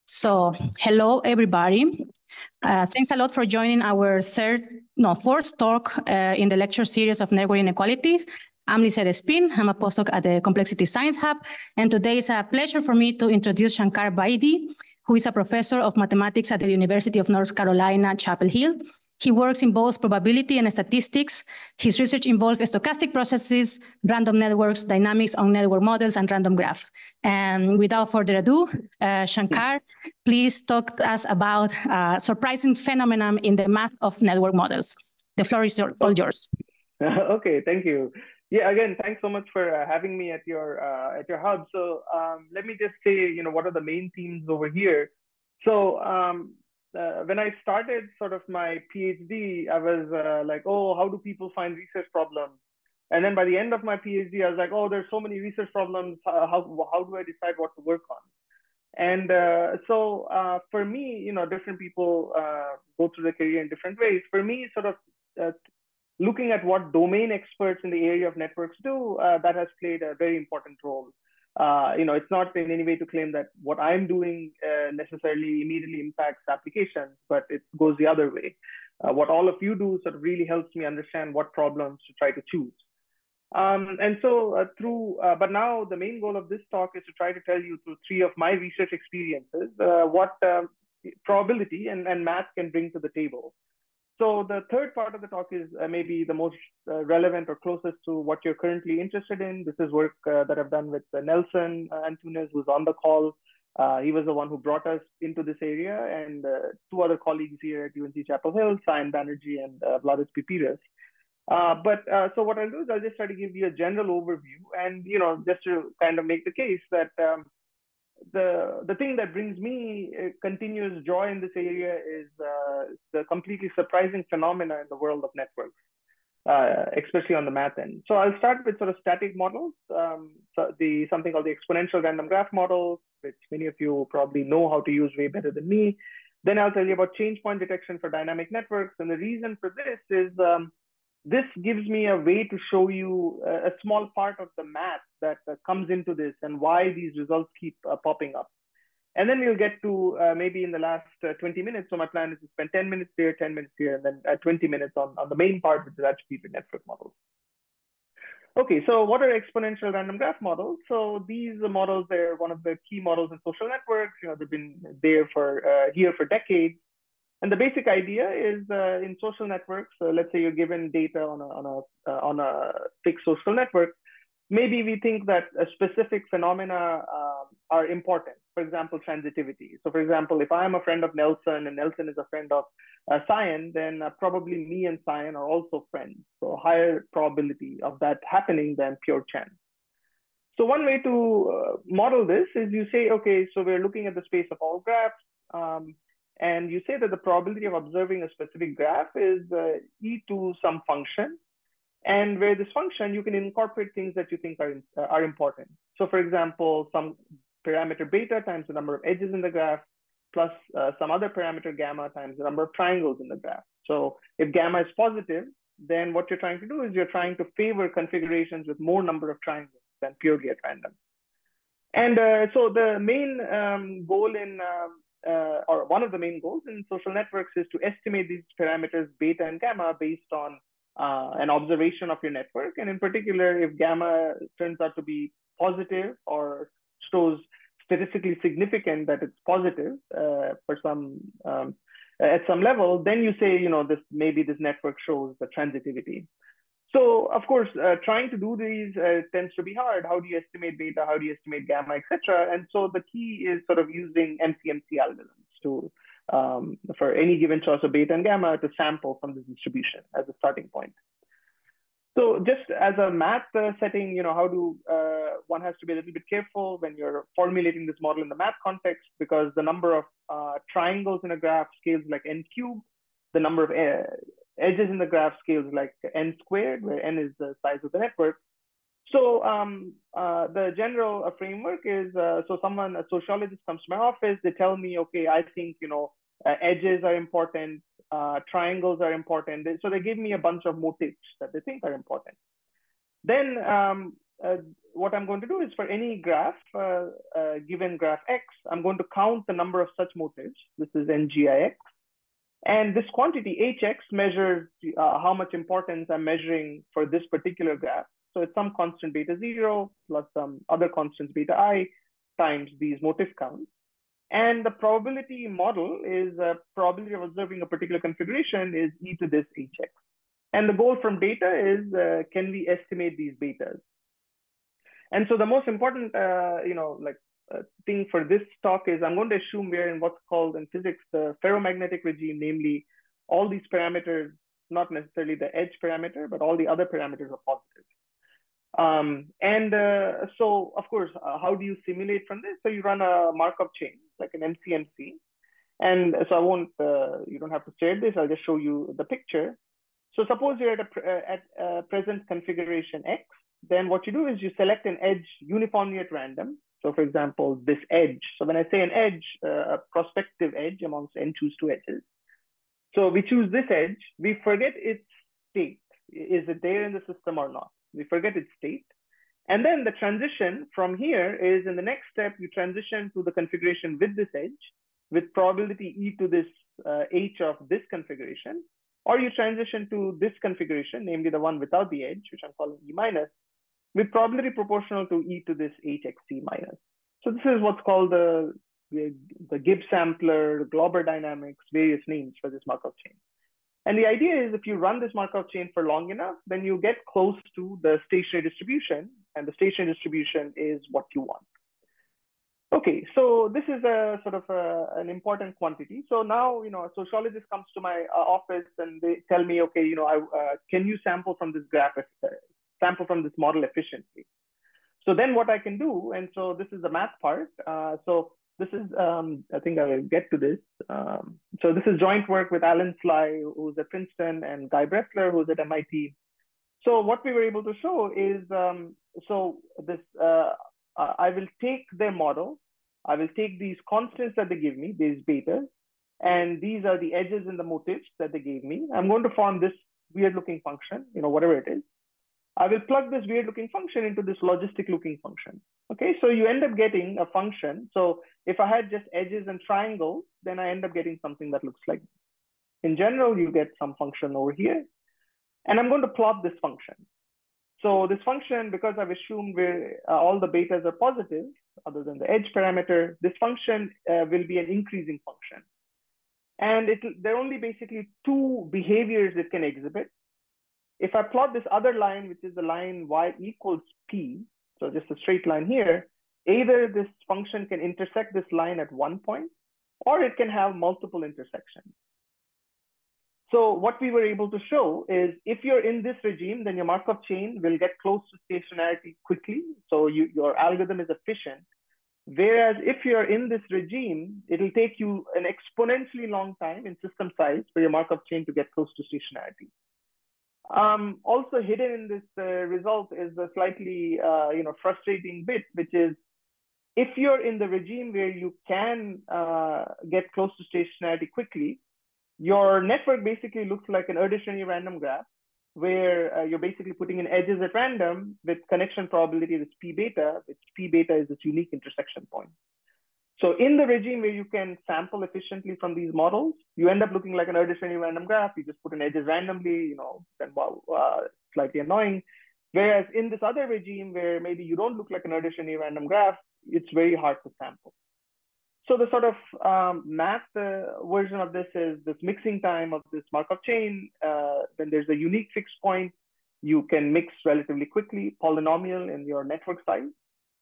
So, hello everybody. Thanks a lot for joining our fourth talk in the lecture series of network inequalities. I'm Lisa Spin. I'm a postdoc at the Complexity Science Hub, and today is a pleasure for me to introduce Shankar Bhamidi, who is a professor of mathematics at the University of North Carolina, Chapel Hill. He works in both probability and statistics. His research involves stochastic processes, random networks, dynamics on network models, and random graphs. And without further ado, Shankar, please talk to us about a surprising phenomenon in the math of network models. The floor is all yours. Okay, thank you. Yeah, again, thanks so much for having me at your hub. So let me just say, what are the main themes over here? So when I started sort of my PhD, I was like, oh, how do people find research problems? And then by the end of my PhD, I was like, oh, there's so many research problems. How do I decide what to work on? And so for me, different people go through their career in different ways. For me, sort of looking at what domain experts in the area of networks do, that has played a very important role. It's not in any way to claim that what I'm doing necessarily immediately impacts applications, but it goes the other way. What all of you do sort of really helps me understand what problems to try to choose. But now the main goal of this talk is to try to tell you through three of my research experiences what probability and math can bring to the table. So the third part of the talk is maybe the most relevant or closest to what you're currently interested in. This is work that I've done with Nelson Antunes, who's on the call. He was the one who brought us into this area, and two other colleagues here at UNC Chapel Hill, Sayan Banerjee and Vladis Pipiras. So what I'll do is I'll just try to give you a general overview, and just to kind of make the case that the thing that brings me continuous joy in this area is the completely surprising phenomena in the world of networks, especially on the math end. So I'll start with sort of static models, something called the exponential random graph model, which many of you probably know how to use way better than me. Then I'll tell you about change point detection for dynamic networks. And the reason for this is this gives me a way to show you a small part of the math that comes into this and why these results keep popping up. And then we'll get to maybe in the last 20 minutes. So my plan is to spend 10 minutes here, 10 minutes here, and then 20 minutes on the main part, which is attributed network models. Okay, so what are exponential random graph models? So these models, they're one of the key models in social networks. They've been there here for decades. And the basic idea is in social networks, let's say you're given data on a fixed social network, maybe we think that a specific phenomena are important. For example, transitivity. So for example, if I'm a friend of Nelson and Nelson is a friend of Sayan, then probably me and Sayan are also friends. So higher probability of that happening than pure chance. So one way to model this is you say, okay, so we're looking at the space of all graphs. And you say that the probability of observing a specific graph is e to some function. And where this function, you can incorporate things that you think are important. So for example, some parameter beta times the number of edges in the graph, plus some other parameter gamma times the number of triangles in the graph. So if gamma is positive, then what you're trying to do is you're trying to favor configurations with more number of triangles than purely at random. And so the main goal in or one of the main goals in social networks is to estimate these parameters beta and gamma based on an observation of your network. And in particular, if gamma turns out to be positive or shows statistically significant that it's positive for some at some level, then you say, maybe this network shows the transitivity. So of course, trying to do these tends to be hard. How do you estimate beta? How do you estimate gamma, etc.? And so the key is sort of using MCMC algorithms to for any given choice of beta and gamma to sample from this distribution as a starting point. So just as a math setting, how do one has to be a little bit careful when you're formulating this model in the math context, because the number of triangles in a graph scales like n cubed, the number of edges in the graph scales like n squared, where n is the size of the network. So the general framework is, so a sociologist comes to my office, they tell me, okay, I think, edges are important, triangles are important. So they give me a bunch of motifs that they think are important. Then what I'm going to do is for any graph, given graph X, I'm going to count the number of such motifs. This is NGIX. And this quantity HX measures how much importance I'm measuring for this particular graph. So it's some constant beta 0 plus some other constants beta I times these motif counts. And the probability model is probability of observing a particular configuration is e to this HX. And the goal from data is, can we estimate these betas? And so the most important, thing for this talk is I'm going to assume we're in what's called in physics the ferromagnetic regime, namely all these parameters, not necessarily the edge parameter, but all the other parameters are positive. So of course, how do you simulate from this? So you run a Markov chain, like an MCMC. And so I won't, you don't have to share this, I'll just show you the picture. So suppose you're at a present configuration X, then what you do is you select an edge uniformly at random. So for example, this edge. So when I say an edge, a prospective edge amongst n choose 2 edges. So we choose this edge, we forget its state. Is it there in the system or not? We forget its state. And then the transition from here is in the next step, you transition to the configuration with this edge, with probability e to this h of this configuration, or you transition to this configuration, namely the one without the edge, which I'm calling e minus, with probability proportional to e to this hxt minus. So this is what's called the Gibbs sampler, Glauber dynamics, various names for this Markov chain. And the idea is if you run this Markov chain for long enough, then you get close to the stationary distribution, and the stationary distribution is what you want. Okay, so this is a sort of an important quantity. So now, a sociologist comes to my office and they tell me, okay, can you sample from this graph, sample from this model efficiently? So then what I can do, and so this is the math part. So this is, I think I will get to this. So this is joint work with Allan Sly, who's at Princeton, and Guy Bresler, who's at MIT. So what we were able to show is, I will take their model, I will take these constants that they give me, these betas, and these are the edges and the motifs that they gave me. I'm going to form this weird looking function, whatever it is. I will plug this weird looking function into this logistic looking function. Okay, so you end up getting a function. So if I had just edges and triangles, then I end up getting something that looks like, in general, you get some function over here. And I'm going to plot this function. So this function, because I've assumed where all the betas are positive, other than the edge parameter, this function will be an increasing function. And there are only basically two behaviors it can exhibit. If I plot this other line, which is the line y equals p, so just a straight line here, either this function can intersect this line at one point, or it can have multiple intersections. So what we were able to show is if you're in this regime, then your Markov chain will get close to stationarity quickly. So your algorithm is efficient. Whereas if you're in this regime, it'll take you an exponentially long time in system size for your Markov chain to get close to stationarity. Also hidden in this result is the slightly frustrating bit, which is if you're in the regime where you can get close to stationarity quickly, your network basically looks like an additionally random graph where you're basically putting in edges at random with connection probability that's p beta, which p beta is this unique intersection point. So in the regime where you can sample efficiently from these models, you end up looking like an additionally random graph. You just put in edges randomly, then slightly annoying. Whereas in this other regime where maybe you don't look like an additionally random graph, it's very hard to sample. So the sort of math version of this is this mixing time of this Markov chain. Then there's a unique fixed point. You can mix relatively quickly, polynomial in your network size.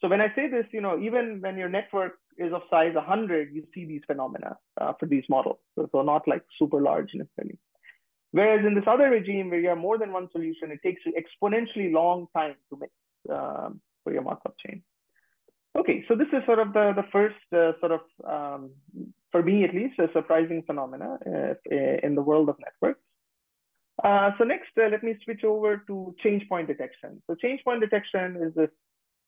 So when I say this, even when your network is of size 100, you see these phenomena for these models. So not like super large necessarily. Whereas in this other regime where you have more than one solution, it takes you exponentially long time to mix for your Markov chain. Okay, so this is sort of the first for me at least, a surprising phenomena in the world of networks. So next, let me switch over to change point detection. So change point detection is this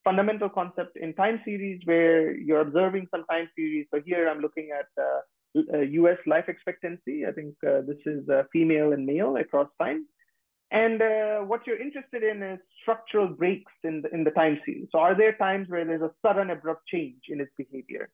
fundamental concept in time series where you're observing some time series. So here I'm looking at US life expectancy. I think this is female and male across time. And what you're interested in is structural breaks in the time series. So are there times where there's a sudden abrupt change in its behavior?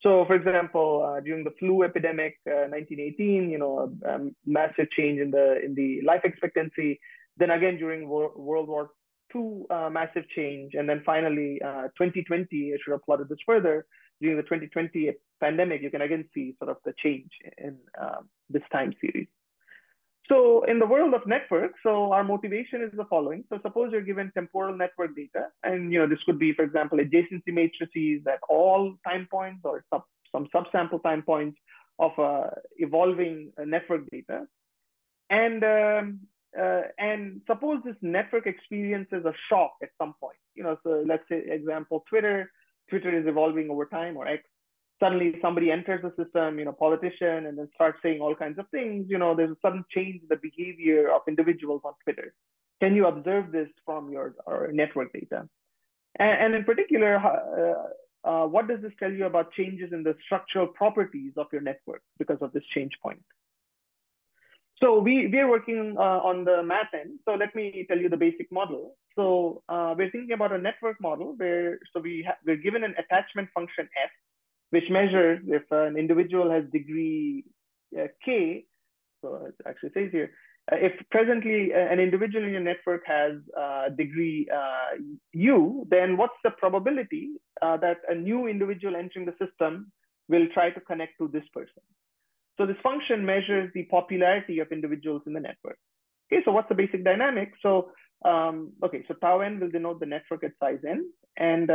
So for example, during the flu epidemic, 1918, a massive change in the life expectancy. Then again, during World War II, massive change. And then finally, 2020, I should have plotted this further. During the 2020 pandemic, you can again see sort of the change in this time series. So in the world of networks, so our motivation is the following. So suppose you're given temporal network data, and this could be, for example, adjacency matrices at all time points or some subsample time points of evolving network data. And suppose this network experiences a shock at some point. So let's say, example, Twitter is evolving over time, or X. Suddenly somebody enters the system, politician, and then starts saying all kinds of things. There's a sudden change in the behavior of individuals on Twitter. Can you observe this from your network data? And in particular, what does this tell you about changes in the structural properties of your network because of this change point? So we are working on the math end. So let me tell you the basic model. So we're thinking about a network model where we're given an attachment function f, which measures if an individual has degree k. So it actually says here, if presently an individual in your network has degree u, then what's the probability that a new individual entering the system will try to connect to this person? So this function measures the popularity of individuals in the network. Okay, so what's the basic dynamic? So so tau n will denote the network at size n, and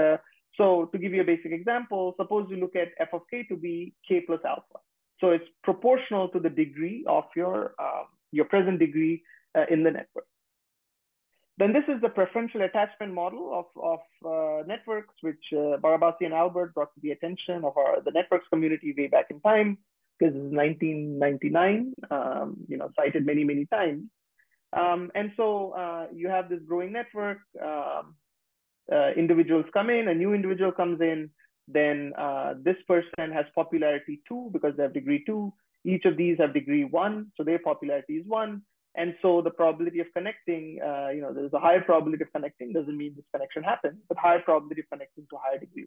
so to give you a basic example, suppose you look at f of k to be k plus alpha. So it's proportional to the degree of your present degree in the network. Then this is the preferential attachment model of networks, which Barabasi and Albert brought to the attention of the networks community way back in time, because this is 1999, cited many, many times. And so you have this growing network. Individuals come in, a new individual comes in, then this person has popularity 2 because they have degree 2. Each of these have degree 1, so their popularity is 1. And so the probability of connecting, there's a higher probability of connecting, doesn't mean this connection happens, but higher probability of connecting to higher degree.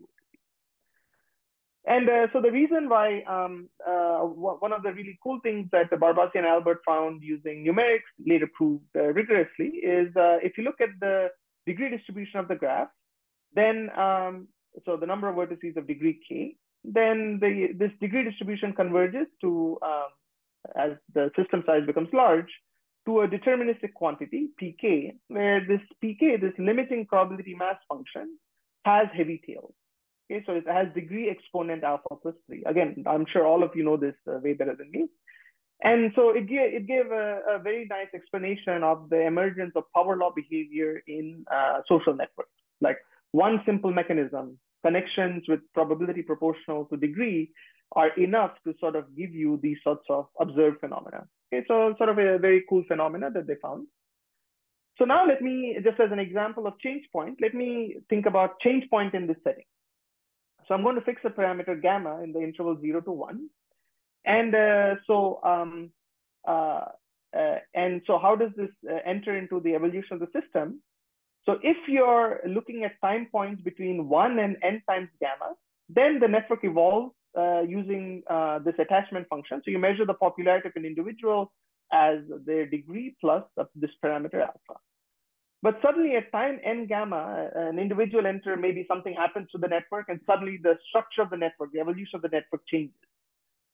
And so the reason why, one of the really cool things that Barabasi and Albert found using numerics, later proved rigorously, is if you look at the degree distribution of the graph, then so the number of vertices of degree k, then this degree distribution converges to, as the system size becomes large, to a deterministic quantity, pk, where this pk, this limiting probability mass function, has heavy tails. Okay, so it has degree exponent alpha plus 3. Again, I'm sure all of you know this way better than me. And so it gave a very nice explanation of the emergence of power law behavior in social networks. Like one simple mechanism, connections with probability proportional to degree, are enough to sort of give you these sorts of observed phenomena. Okay, so sort of a very cool phenomena that they found. So now let me, just as an example of change point, let me think about change point in this setting. So I'm going to fix a parameter gamma in the interval 0 to 1. And so how does this enter into the evolution of the system? So if you're looking at time points between 1 and n times gamma, then the network evolves using this attachment function. So you measure the popularity of an individual as their degree plus of this parameter alpha. But suddenly at time n gamma, an individual enter, maybe something happens to the network, and suddenly the structure of the network, the evolution of the network changes.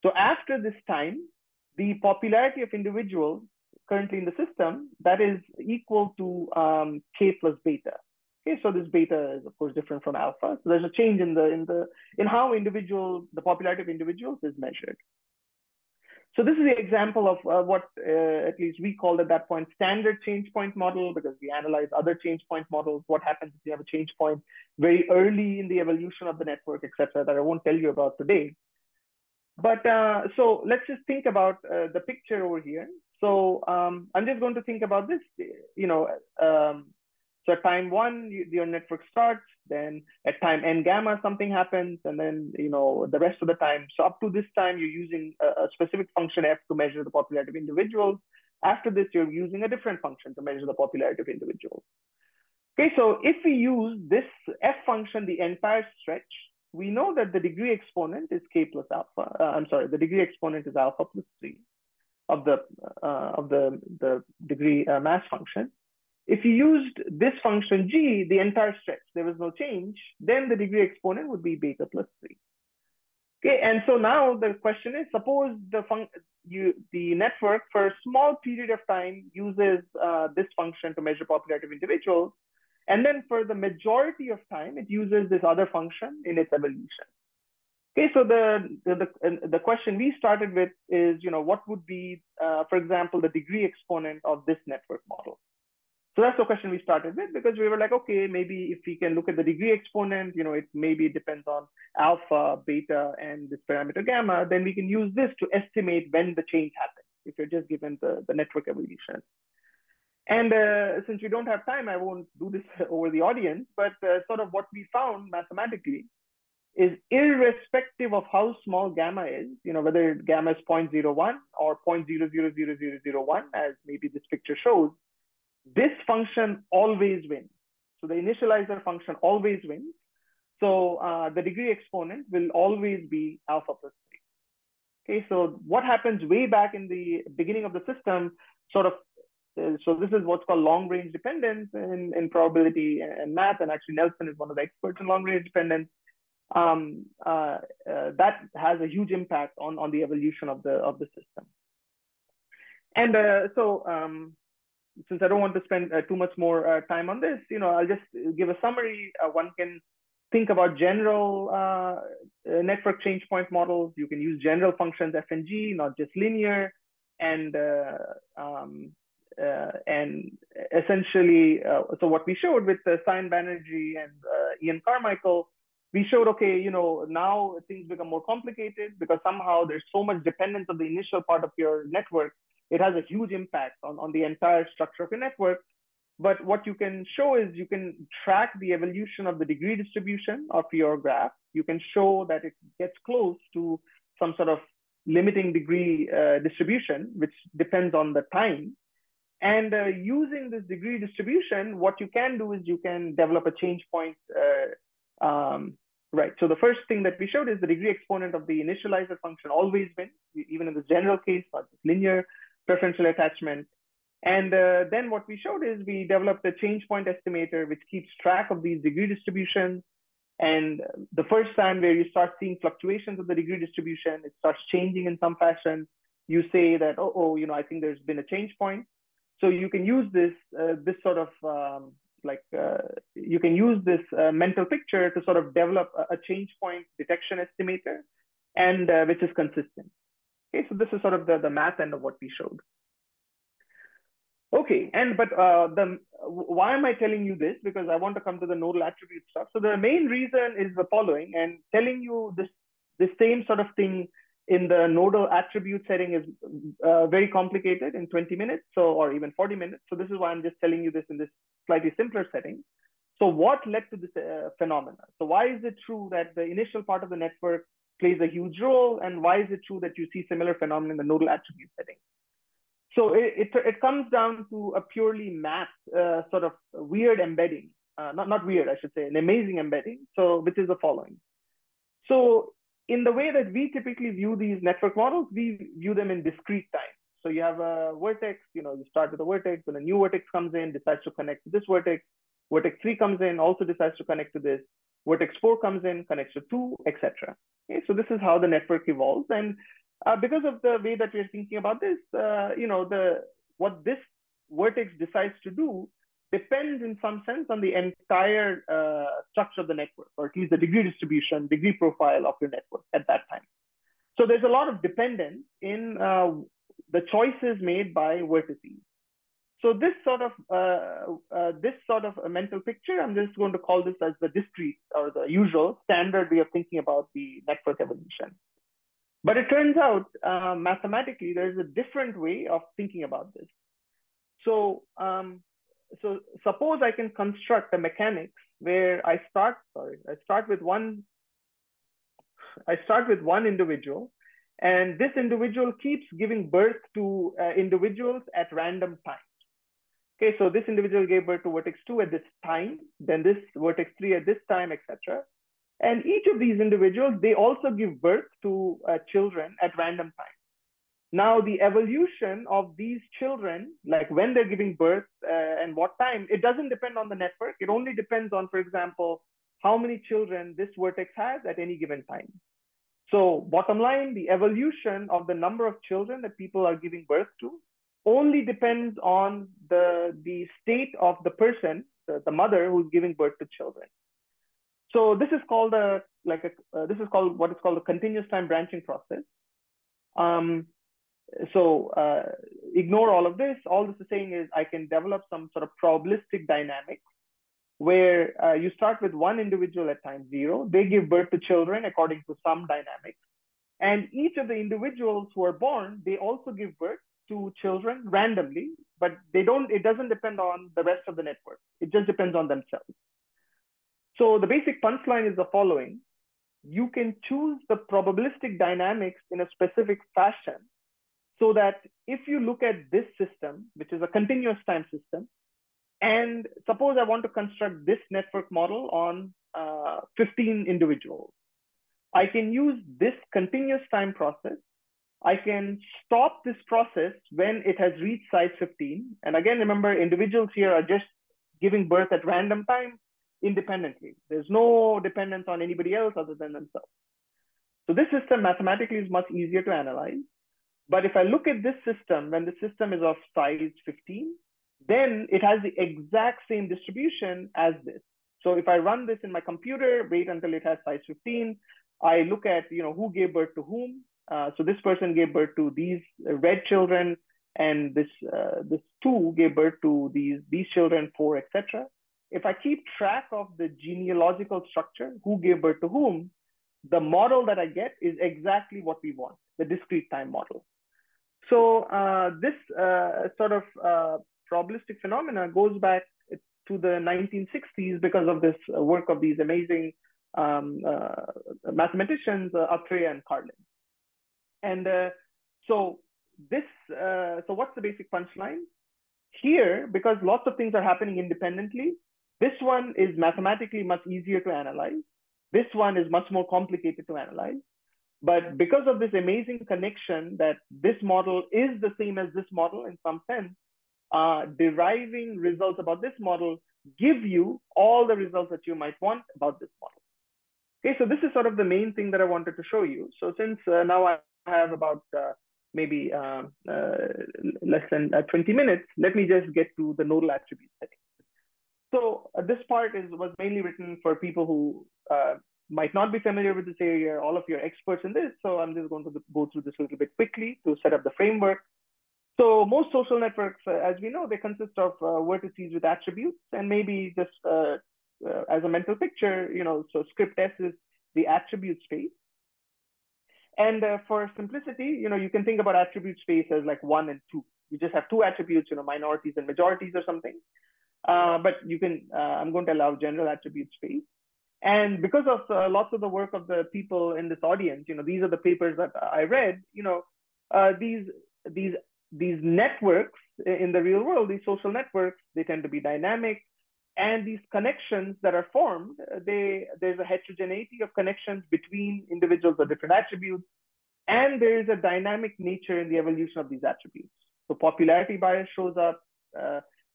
So after this time, the popularity of individuals currently in the system, that is equal to k plus beta. Okay, so this beta is of course different from alpha. So there's a change in how the popularity of individuals is measured. So this is the example of what at least we called at that point standard change point model, because we analyze other change point models. What happens if you have a change point very early in the evolution of the network, etc., that I won't tell you about today. But so let's just think about the picture over here. So I'm just going to think about this, so at time 1, your network starts, then at time n gamma, something happens, and then, the rest of the time. So up to this time, you're using a specific function f to measure the popularity of individuals. After this, you're using a different function to measure the popularity of individuals. Okay, so if we use this f function, the entire stretch, we know that the degree exponent is k plus alpha. The degree exponent is alpha plus 3 of the degree mass function. If you used this function g, the entire stretch, there was no change, then the degree exponent would be beta plus 3. Okay, and so now the question is, suppose the network for a small period of time uses this function to measure popularity of individuals, and then for the majority of time, it uses this other function in its evolution. Okay, so the question we started with is, what would be, for example, the degree exponent of this network model? So that's the question we started with, because we were like, okay, maybe if we can look at the degree exponent, it maybe depends on alpha, beta, and this parameter gamma, then we can use this to estimate when the change happens, if you're just given the network evolution. And since we don't have time, I won't do this over the audience, but sort of what we found mathematically is, irrespective of how small gamma is, whether gamma is 0.01 or 0.000001, as maybe this picture shows, this function always wins. So the initializer function always wins. So the degree exponent will always be alpha plus 3. Okay, so what happens way back in the beginning of the system, so this is what's called long-range dependence in probability and math, and actually Nelson is one of the experts in long-range dependence. That has a huge impact on the evolution of the system. And since I don't want to spend too much more time on this, I'll just give a summary. One can think about general network change point models. You can use general functions f and g, not just linear, and essentially, so what we showed with Sayan Banerjee and Iain Carmichael, we showed, okay, now things become more complicated because somehow there's so much dependence on the initial part of your network. It has a huge impact on the entire structure of your network. But what you can show is you can track the evolution of the degree distribution of your graph. You can show that it gets close to some sort of limiting degree distribution, which depends on the time. And using this degree distribution, what you can do is you can develop a change point. Right. So the first thing that we showed is the degree exponent of the initializer function always wins, even in the general case, not just linear preferential attachment. And then what we showed is we developed a change point estimator, which keeps track of these degree distributions. And the first time where you start seeing fluctuations of the degree distribution, it starts changing in some fashion. You say that, I think there's been a change point. So you can use this sort of you can use this mental picture to sort of develop a change point detection estimator, and which is consistent. Okay, so this is sort of the math end of what we showed. Okay, but why am I telling you this? Because I want to come to the nodal attribute stuff. So the main reason is the following, and telling you this same sort of thing in the nodal attribute setting is very complicated in 20 minutes, or even 40 minutes. So this is why I'm just telling you this in this slightly simpler setting. So what led to this phenomena? So why is it true that the initial part of the network plays a huge role, and why is it true that you see similar phenomena in the nodal attribute setting? So it comes down to a purely math sort of weird embedding, not weird, I should say, an amazing embedding. So which is the following. So in the way that we typically view these network models, we view them in discrete time. So you have a vertex, you start with a vertex, when a new vertex comes in, decides to connect to this vertex. Vertex 3 comes in, also decides to connect to this. Vertex 4 comes in, connects to 2, etc. Okay, so this is how the network evolves. And because of the way that we're thinking about this, what this vertex decides to do depends in some sense on the entire structure of the network, or at least the degree distribution, degree profile of your network at that time. So there's a lot of dependence in the choices made by vertices. So this sort of a mental picture, I'm just going to call this as the discrete, or the usual standard way of thinking about the network evolution. But it turns out mathematically, there's a different way of thinking about this. So suppose I can construct a mechanics where I start with one individual, And this individual keeps giving birth to individuals at random times. Okay, so this individual gave birth to vertex 2 at this time, then this vertex 3 at this time, etc. And each of these individuals, they also give birth to children at random times. Now, the evolution of these children, like when they're giving birth and what time, it doesn't depend on the network. It only depends on, for example, how many children this vertex has at any given time. So bottom line, the evolution of the number of children that people are giving birth to only depends on the state of the person, the mother who's giving birth to children. So this is called this is called what is called a continuous time branching process. Ignore all of this. All this is saying is I can develop some sort of probabilistic dynamics where you start with one individual at time 0. They give birth to children according to some dynamics. And each of the individuals who are born, they also give birth to children randomly, but it doesn't depend on the rest of the network. It just depends on themselves. So the basic punchline is the following. You can choose the probabilistic dynamics in a specific fashion so that if you look at this system, which is a continuous time system, and suppose I want to construct this network model on 15 individuals, I can use this continuous time process. I can stop this process when it has reached size 15. And again, remember, individuals here are just giving birth at random time independently. There's no dependence on anybody else other than themselves. So this system mathematically is much easier to analyze. But if I look at this system, when the system is of size 15, then it has the exact same distribution as this. So if I run this in my computer, wait until it has size 15, I look at who gave birth to whom. So this person gave birth to these red children, and this 2 gave birth to these children, 4, etc. If I keep track of the genealogical structure, who gave birth to whom, the model that I get is exactly what we want, the discrete time model. So this sort of probabilistic phenomena goes back to the 1960s because of this work of these amazing mathematicians, Atreya and Carlin. And so what's the basic punchline? Here, because lots of things are happening independently, this one is mathematically much easier to analyze. This one is much more complicated to analyze. But because of this amazing connection that this model is the same as this model in some sense, deriving results about this model give you all the results that you might want about this model. Okay, so this is sort of the main thing that I wanted to show you. So since now I have about maybe less than 20 minutes, let me just get to the nodal attribute setting. So this part was mainly written for people who might not be familiar with this area. All of you are experts in this, so I'm just going to go through this a little bit quickly to set up the framework. So most social networks, as we know, they consist of vertices with attributes, and maybe just as a mental picture, so script S is the attribute space. And for simplicity, you can think about attribute space as like 1 and 2. You just have 2 attributes, minorities and majorities or something. But you can, I'm going to allow general attribute space. And because of lots of the work of the people in this audience, these are the papers that I read, these networks in the real world, these social networks, they tend to be dynamic. And these connections that are formed, there's a heterogeneity of connections between individuals of different attributes. And there is a dynamic nature in the evolution of these attributes. So popularity bias shows up.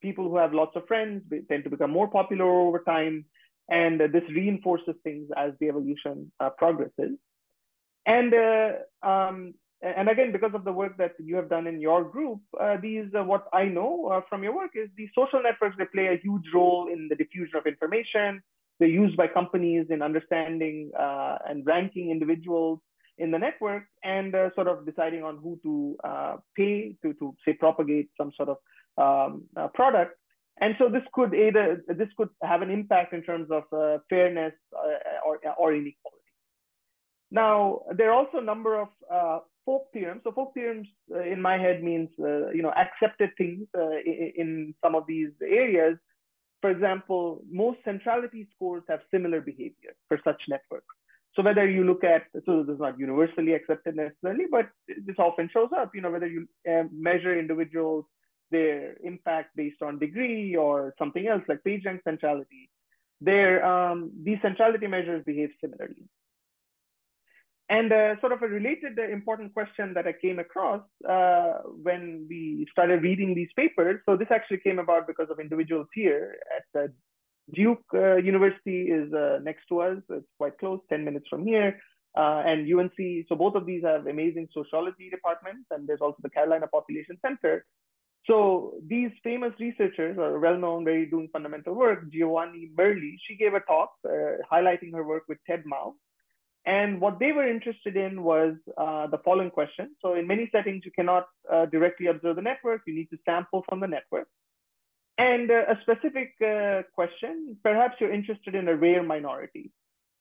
People who have lots of friends, they tend to become more popular over time. And this reinforces things as the evolution progresses. And again, because of the work that you have done in your group, what I know from your work is these social networks, they play a huge role in the diffusion of information. They're used by companies in understanding and ranking individuals in the network and sort of deciding on who to pay to say propagate some sort of product. And so this could have an impact in terms of fairness or inequality. Now, there are also a number of folk theorems. So folk theorems in my head means, accepted things in some of these areas. For example, most centrality scores have similar behavior for such networks. So whether you look at, so this is not universally accepted necessarily, but this often shows up, whether you measure individuals, their impact based on degree or something else like page rank centrality, these centrality measures behave similarly. And sort of a related important question that I came across when we started reading these papers. So this actually came about because of individuals here at Duke University is next to us. It's quite close, 10 minutes from here. And UNC, so both of these have amazing sociology departments, and there's also the Carolina Population Center. So these famous researchers are well-known, very doing fundamental work. Giovanni Merli, she gave a talk highlighting her work with Ted Mao. And what they were interested in was the following question. So in many settings, you cannot directly observe the network. You need to sample from the network. And a specific question, perhaps you're interested in a rare minority.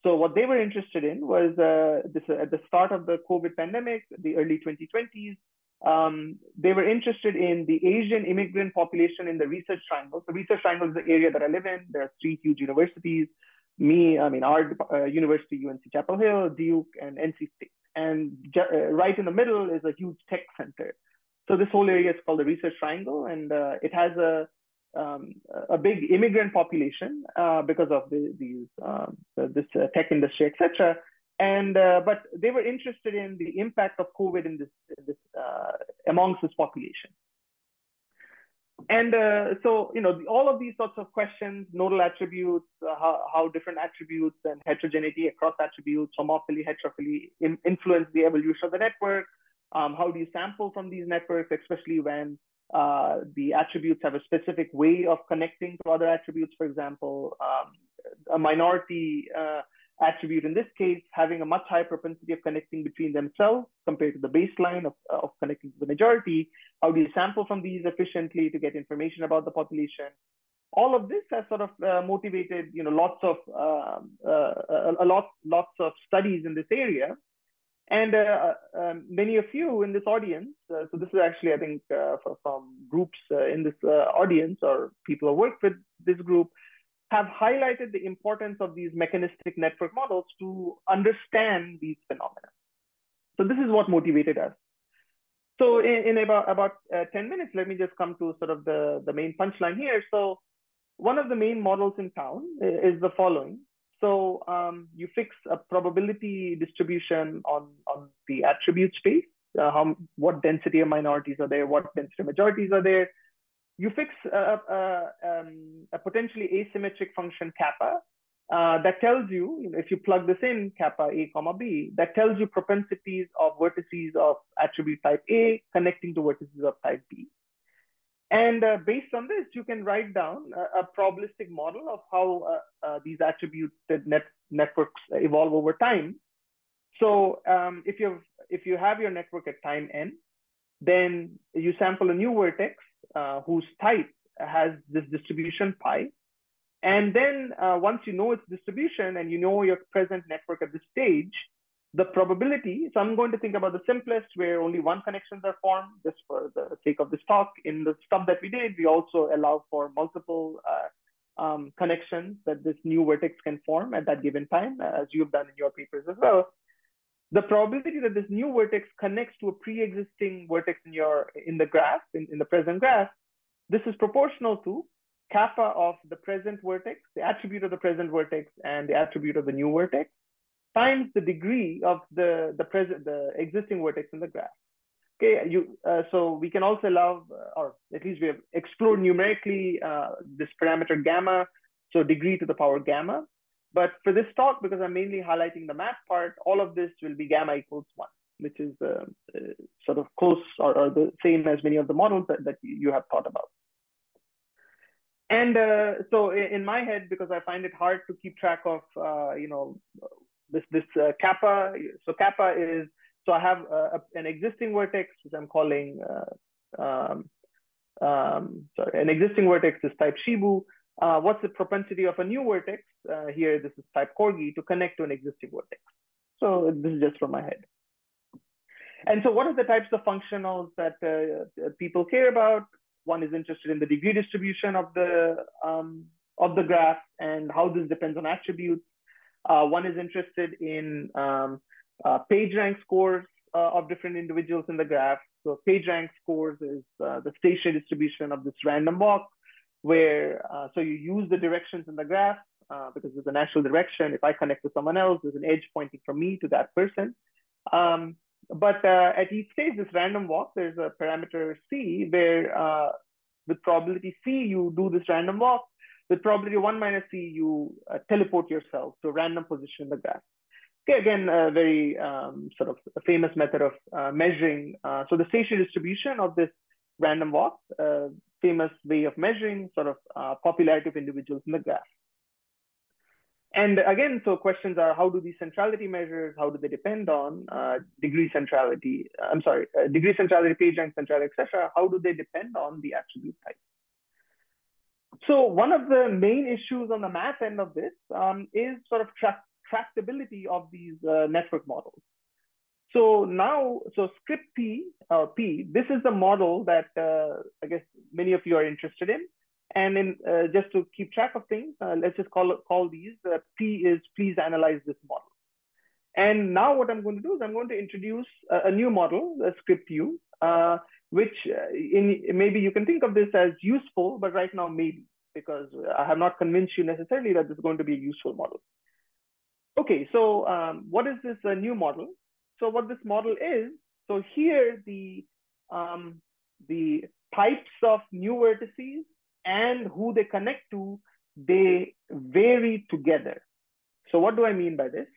So what they were interested in was at the start of the COVID pandemic, the early 2020s, they were interested in the Asian immigrant population in the Research Triangle. The Research Triangle is the area that I live in. There are 3 huge universities. Our university, UNC Chapel Hill, Duke, and NC State. And right in the middle is a huge tech center. So this whole area is called the Research Triangle, and it has a big immigrant population because of this tech industry, etc. And but they were interested in the impact of COVID in this amongst this population. And so, all of these sorts of questions, nodal attributes, how different attributes and heterogeneity across attributes, homophily, heterophily influence the evolution of the network. How do you sample from these networks, especially when the attributes have a specific way of connecting to other attributes? For example, a minority attribute in this case having a much higher propensity of connecting between themselves compared to the baseline of connecting to the majority. How do you sample from these efficiently to get information about the population? All of this has sort of motivated, lots of studies in this area. And many of you in this audience, so this is actually, I think, from groups in this audience or people who work with this group, have highlighted the importance of these mechanistic network models to understand these phenomena. So this is what motivated us. So in about 10 minutes, let me just come to sort of the main punchline here. So one of the main models in town is the following. So you fix a probability distribution on the attribute space, what density of minorities are there, what density of majorities are there. You fix a potentially asymmetric function kappa that tells you, if you plug this in, kappa A comma B, that tells you propensities of vertices of attribute type A connecting to vertices of type B. And based on this, you can write down a probabilistic model of how these attributed networks evolve over time. So if you have your network at time n, then you sample a new vertex whose type has this distribution pi. And then once you know its distribution and you know your present network at this stage, the probability, so I'm going to think about the simplest where only one connections are formed, just for the sake of this talk. In the stuff that we did, we also allow for multiple connections that this new vertex can form at that given time, as you've done in your papers as well. The probability that this new vertex connects to a pre-existing vertex in the graph, in the present graph, this is proportional to kappa of the present vertex, the attribute of the present vertex, and the attribute of the new vertex, times the degree of the existing vertex in the graph. Okay, so we can also allow, or at least we have explored numerically this parameter gamma, so degree to the power gamma. But for this talk, because I'm mainly highlighting the math part, all of this will be gamma equals 1, which is sort of close or the same as many of the models that you have thought about. And so in my head, because I find it hard to keep track of, this kappa. So kappa is, so I have an existing vertex, which I'm calling, an existing vertex is type Shibu. What's the propensity of a new vertex? Here, this is type Corgi to connect to an existing vertex. So this is just from my head. And so what are the types of functionals that people care about? One is interested in the degree distribution of the graph and how this depends on attributes. One is interested in page rank scores of different individuals in the graph. So page rank scores is the stationary distribution of this random walk, where so you use the directions in the graph because there's a natural direction. If I connect to someone else, there's an edge pointing from me to that person. But at each stage, this random walk, there's a parameter C where with probability C, you do this random walk. With probability 1 minus C, you teleport yourself to a random position in the graph. Okay, again, a very sort of a famous method of measuring. So the stationary distribution of this random walk, famous way of measuring sort of popularity of individuals in the graph. And again, so questions are, how do these centrality measures, how do they depend on degree centrality, degree centrality, page rank centrality, etc. How do they depend on the attribute type? So one of the main issues on the math end of this is sort of tractability of these network models. So now, so script P, or P, this is the model that I guess many of you are interested in. And in, just to keep track of things, let's just call these P is please analyze this model. And now what I'm going to do is I'm going to introduce a new model, script U, which maybe you can think of this as useful, but right now maybe, because I have not convinced you necessarily that this is going to be a useful model. Okay, so what is this new model? So what this model is, so here the types of new vertices and who they connect to, they vary together. So what do I mean by this?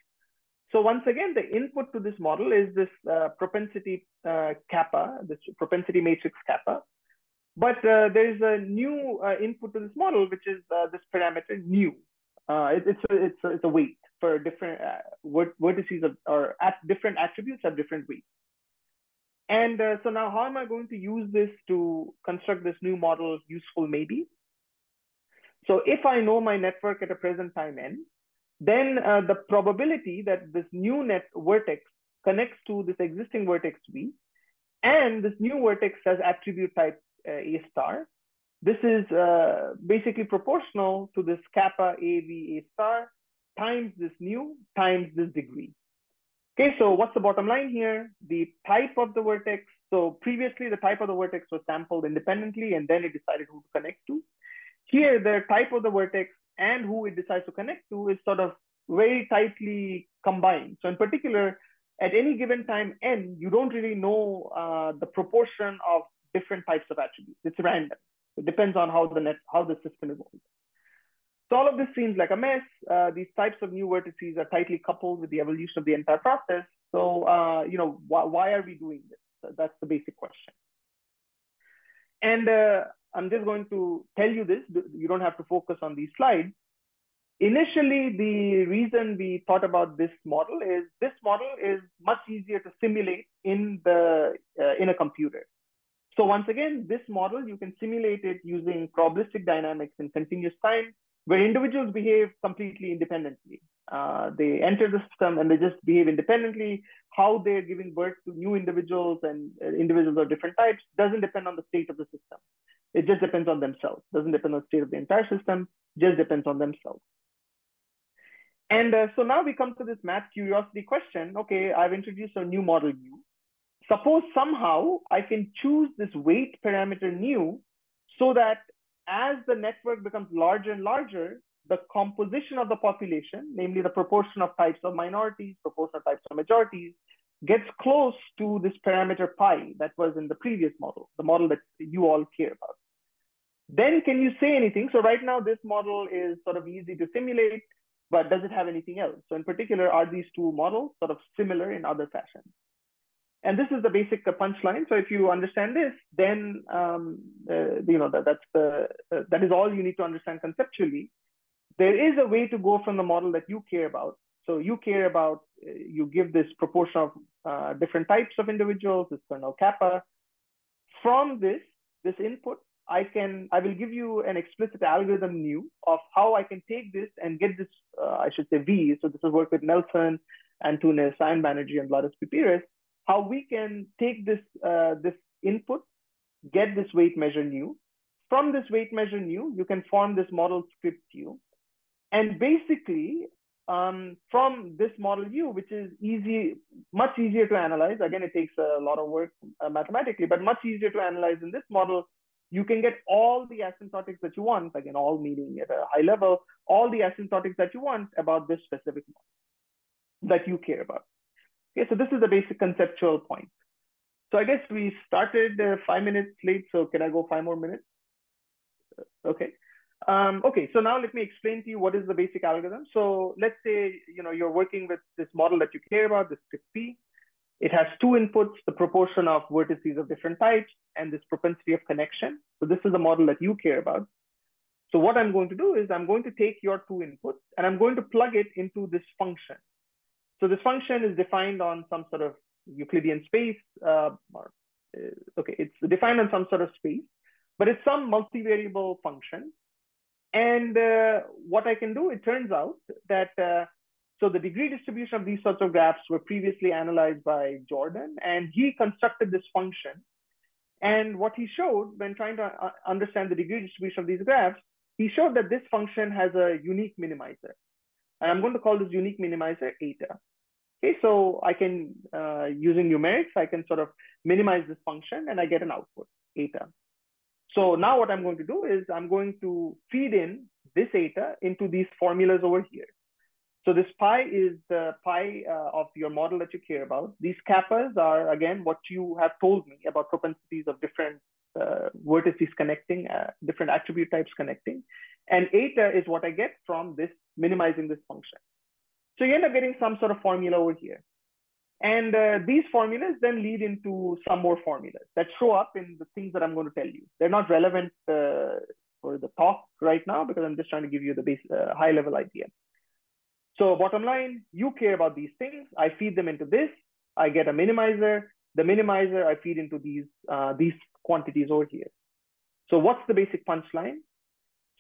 So once again, the input to this model is this propensity kappa, this propensity matrix kappa. But there is a new input to this model, which is this parameter nu. It's a weight for different vertices or different attributes have different weights. And so now how am I going to use this to construct this new model useful maybe? So if I know my network at a present time n, then the probability that this new vertex connects to this existing vertex V, and this new vertex has attribute type A star, this is basically proportional to this kappa AV A star times this nu times this degree. Okay, so what's the bottom line here? The type of the vertex. So previously the type of the vertex was sampled independently and then it decided who to connect to. Here, the type of the vertex and who it decides to connect to is sort of very tightly combined. So in particular, at any given time n, you don't really know the proportion of different types of attributes. It's random. It depends on how the system evolves. So all of this seems like a mess. These types of new vertices are tightly coupled with the evolution of the entire process. So you know, why are we doing this? That's the basic question. And I'm just going to tell you this. You don't have to focus on these slides. Initially, the reason we thought about this model is much easier to simulate in a computer. So once again, this model, you can simulate it using probabilistic dynamics in continuous time, where individuals behave completely independently. They enter the system and they just behave independently. How they're giving birth to new individuals and individuals of different types doesn't depend on the state of the system. It just depends on themselves. Doesn't depend on the state of the entire system, just depends on themselves. And so now we come to this math curiosity question. Okay, I've introduced a new model U. Suppose somehow I can choose this weight parameter nu so that as the network becomes larger and larger, the composition of the population, namely the proportion of types of minorities, proportion of types of majorities, gets close to this parameter pi that was in the previous model, the model that you all care about. Then can you say anything? So right now, this model is sort of easy to simulate, but does it have anything else? So in particular, are these two models sort of similar in other fashions? And this is the basic punchline. So if you understand this, then you know that is all you need to understand conceptually. There is a way to go from the model that you care about. So you care about, you give this proportion of different types of individuals, this kernel kappa. From this input, I will give you an explicit algorithm nu of how I can take this and get this, I should say V. So this will work with Nelson, Antunes, Sayan Banerjee, and Vladis Pipiris. How we can take this input, get this weight measure nu. From this weight measure nu, you can form this model script U. And basically, from this model U, which is much easier to analyze. Again, it takes a lot of work mathematically, but much easier to analyze in this model. You can get all the asymptotics that you want, again, all meaning at a high level, all the asymptotics that you want about this specific model that you care about. Okay, so this is the basic conceptual point. So I guess we started 5 minutes late, so can I go 5 more minutes? Okay. Okay, so now let me explain to you what is the basic algorithm. So let's say you're working with this model that you care about, this script P. It has 2 inputs, the proportion of vertices of different types, and this propensity of connection. So this is the model that you care about. So what I'm going to do is I'm going to take your 2 inputs and I'm going to plug it into this function. So this function is defined on some sort of Euclidean space. Okay, it's defined on some sort of space, but it's some multivariable function. And what I can do, it turns out that so the degree distribution of these sorts of graphs were previously analyzed by Jordan, and he constructed this function. And what he showed when trying to understand the degree distribution of these graphs, he showed that this function has a unique minimizer. And I'm going to call this unique minimizer eta. Okay, so I can, using numerics, I can sort of minimize this function and I get an output, eta. So now what I'm going to do is I'm going to feed in this eta into these formulas over here. So this pi is the pi of your model that you care about. These kappas are, again, what you have told me about propensities of different vertices connecting, different attribute types connecting. And eta is what I get from this minimizing this function. So you end up getting some sort of formula over here. And these formulas then lead into some more formulas that show up in the things that I'm going to tell you. They're not relevant for the talk right now because I'm just trying to give you the base, high level idea. So bottom line, you care about these things. I feed them into this. I get a minimizer. The minimizer I feed into these quantities over here. So what's the basic punchline?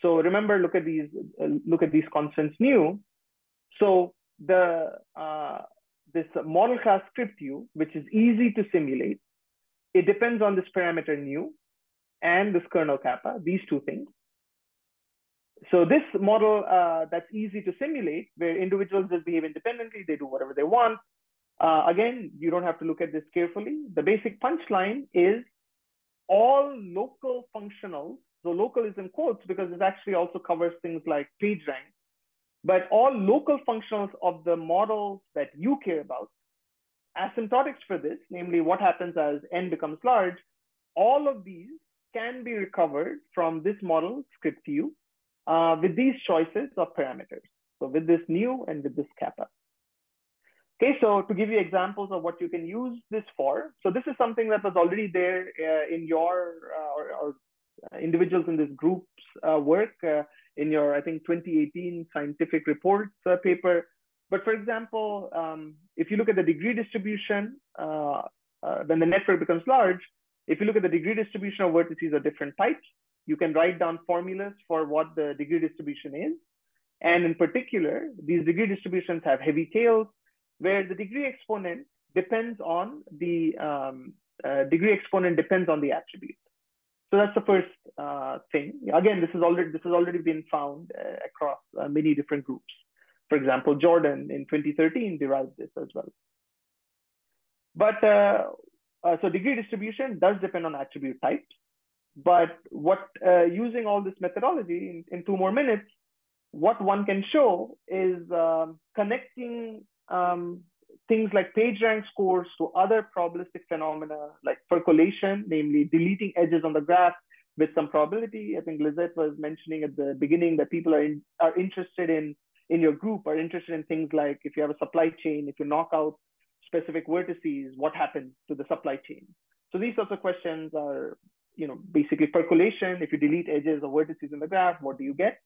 So remember, look at these constants nu. So this model class script U, which is easy to simulate, it depends on this parameter nu and this kernel kappa, these 2 things. So this model that's easy to simulate, where individuals just behave independently, they do whatever they want. Again, you don't have to look at this carefully. The basic punchline is all local functionals. So local is in quotes because it actually also covers things like page rank. But all local functionals of the models that you care about, asymptotics for this, namely what happens as n becomes large, all of these can be recovered from this model script U with these choices of parameters. So with this nu and with this kappa. Okay, so to give you examples of what you can use this for. So this is something that was already there in your or individuals in this group's work in your, I think, 2018 scientific reports paper. But for example, if you look at the degree distribution, when the network becomes large, if you look at the degree distribution of vertices of different types, you can write down formulas for what the degree distribution is. And in particular, these degree distributions have heavy tails, where the degree exponent depends on the attribute. So that's the first thing. Again, this has already been found across many different groups. For example, Jordan in 2013 derived this as well. But so degree distribution does depend on attribute types. But what using all this methodology in 2 more minutes, what one can show is connecting things like PageRank scores to other probabilistic phenomena like percolation, namely deleting edges on the graph with some probability. I think Lizette was mentioning at the beginning that people are interested in your group, are interested in things like if you have a supply chain, if you knock out specific vertices, what happens to the supply chain? So these sorts of questions are, basically percolation. If you delete edges or vertices in the graph, what do you get?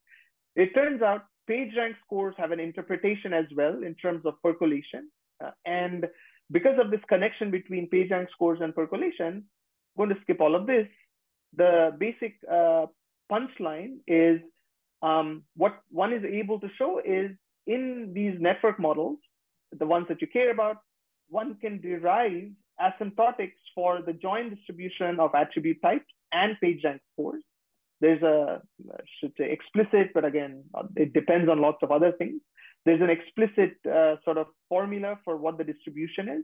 It turns out PageRank scores have an interpretation as well in terms of percolation. And because of this connection between PageRank scores and percolation, I'm going to skip all of this. The basic punchline is what one is able to show is in these network models, the ones that you care about, one can derive asymptotics for the joint distribution of attribute types and PageRank scores. There's I should say explicit, but again, it depends on lots of other things. there's an explicit sort of formula for what the distribution is.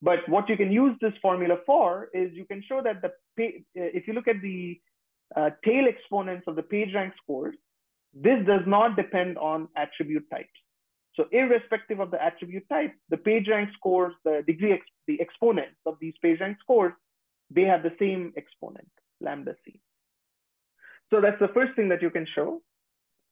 But what you can use this formula for is you can show that if you look at the tail exponents of the PageRank scores, this does not depend on attribute types. So irrespective of the attribute type, the PageRank scores, the exponents of these PageRank scores, they have the same exponent, lambda c. So that's the first thing that you can show.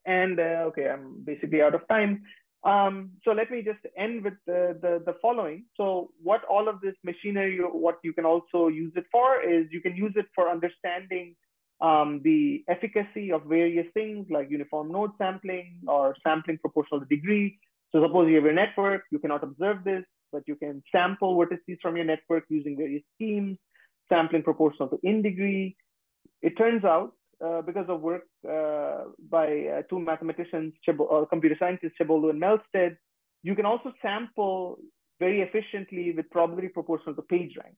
And okay, I'm basically out of time. So let me just end with the following. So what all of this machinery, what you can also use it for is you can use it for understanding the efficacy of various things like uniform node sampling or sampling proportional to degree. So suppose you have a network, you cannot observe this, but you can sample vertices from your network using various schemes, sampling proportional to in degree. It turns out, because of work by two mathematicians, computer scientists, Cebolo and Melstead, you can also sample very efficiently with probability proportional to PageRank.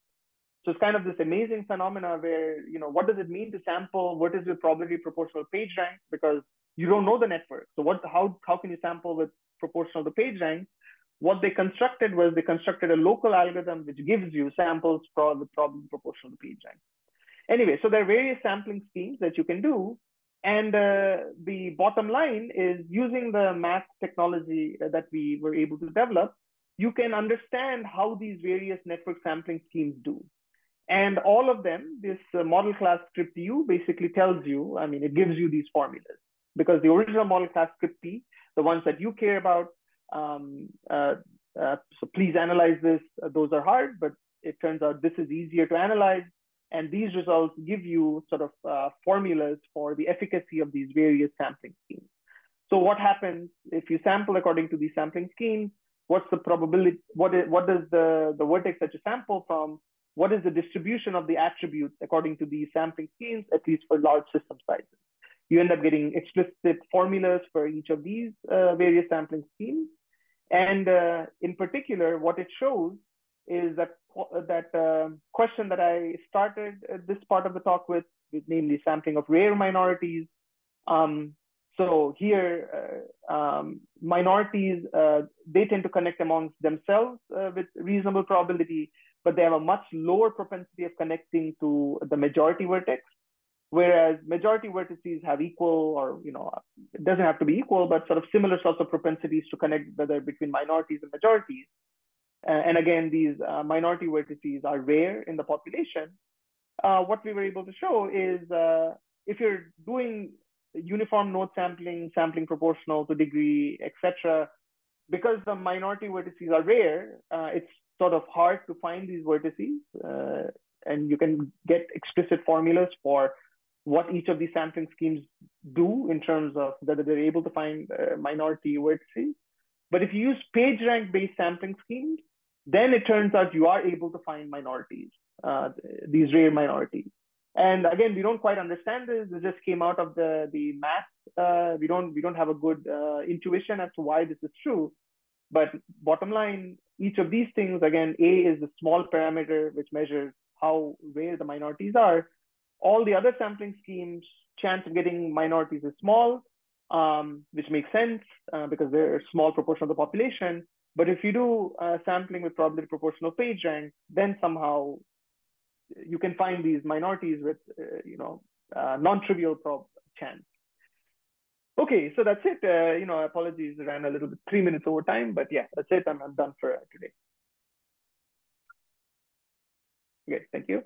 So it's kind of this amazing phenomena where, what does it mean to sample vertices with probability proportional to PageRank? Because you don't know the network. So how can you sample with proportional to PageRank? What they constructed was they constructed a local algorithm which gives you samples with probability proportional to PageRank. Anyway, so there are various sampling schemes that you can do. And the bottom line is using the math technology that we were able to develop, you can understand how these various network sampling schemes do. And all of them, this model class script U basically tells you, it gives you these formulas. Because the original model class script P, the ones that you care about, so please analyze this. Those are hard, but it turns out this is easier to analyze. And these results give you sort of formulas for the efficacy of these various sampling schemes. So what happens if you sample according to these sampling schemes? What's the probability? What does the vertex that you sample from? What is the distribution of the attributes according to these sampling schemes, at least for large system sizes? You end up getting explicit formulas for each of these various sampling schemes. And in particular, what it shows is that question that I started this part of the talk with, namely sampling of rare minorities. So here, minorities, they tend to connect amongst themselves with reasonable probability, but they have a much lower propensity of connecting to the majority vertex. Whereas majority vertices have equal, or it doesn't have to be equal, but sort of similar sorts of propensities to connect, whether between minorities and majorities. And again, these minority vertices are rare in the population. What we were able to show is if you're doing uniform node sampling, sampling proportional to degree, etc., because the minority vertices are rare, it's sort of hard to find these vertices. And you can get explicit formulas for what each of these sampling schemes do in terms of whether they're able to find minority vertices. But if you use PageRank-based sampling schemes, then it turns out you are able to find minorities, these rare minorities. And again, we don't quite understand this. This just came out of the math. We don't have a good intuition as to why this is true. But bottom line, each of these things, again, A is the small parameter which measures how rare the minorities are. All the other sampling schemes, chance of getting minorities is small, which makes sense because they're a small proportion of the population. But if you do sampling with probability proportional PageRank, then somehow you can find these minorities with non-trivial chance. Okay, so that's it. Apologies, ran a little bit 3 minutes over time, but yeah, that's it. I'm done for today. Okay, thank you.